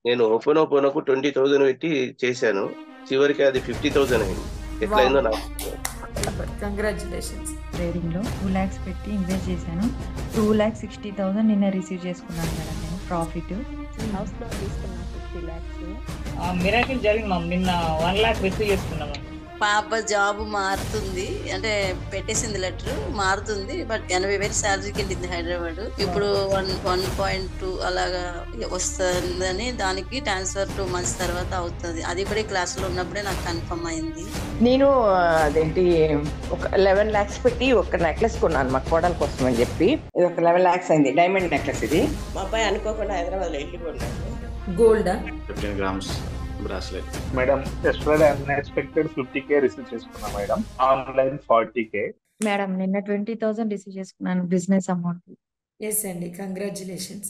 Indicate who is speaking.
Speaker 1: నేను ఓపెనోకు 20,000 పెట్టి చేశాను. చివరికి అది 50,000 అయింది.
Speaker 2: వావ్,
Speaker 1: ఎట్లయిందో నాకు
Speaker 2: సూపర్, కంగ్రాచులేషన్స్.
Speaker 3: ట్రేడింగ్లో 2 lakhs పెట్టి ఇన్వెస్ట్ చేశాను. 2,60,000 నిన్న రిసీవ్ చేసుకున్నాను మేడం నేను ప్రాఫిట్.
Speaker 4: హౌస్ లోన్ తీసుకున్నా 50 lakhs.
Speaker 5: మిరాకిల్ జరిగింది మ్యామ్. నిన్న 1 lakh రిసీవ్ చేసుకున్నాం.
Speaker 6: పాప జాబ్ మారుతుంది, అంటే పెట్టేసింది లెటర్, మారుతుంది. బట్ 80,000 శాలరీకి వెళ్ళింది హైదరాబాద్. ఇప్పుడు 1.2 అలాగా వస్తుందని, దానికి ట్రాన్స్ఫర్ 2 months తర్వాత అవుతుంది. అది కూడా క్లాస్ లో ఉన్నప్పుడే నాకు కన్ఫర్మ్ అయింది.
Speaker 7: నేను అదేంటి ఒక 11 lakhs పెట్టి ఒక నెక్లెస్ కొన్నాను మా కోడల కోసం అని చెప్పి. ఇది ఒక 11 lakhs అయింది, డైమండ్ నెక్లెస్. ఇది మా అబ్బాయి అనుకోకుండా హైదరాబాద్ లో ఇల్లు కొన్నాను.
Speaker 2: గోల్డా?
Speaker 8: 15 grams bracelet.
Speaker 9: Madam yesterday unexpected 50K receive చేసుకున్నా మేడం. Online 40K.
Speaker 3: మేడం నిన్న 20,000 రిసీవ్ చేసుకున్నాను బిజినెస్ అమౌంట్.
Speaker 2: ఎస్ అండి, కంగ్రాచులేషన్స్.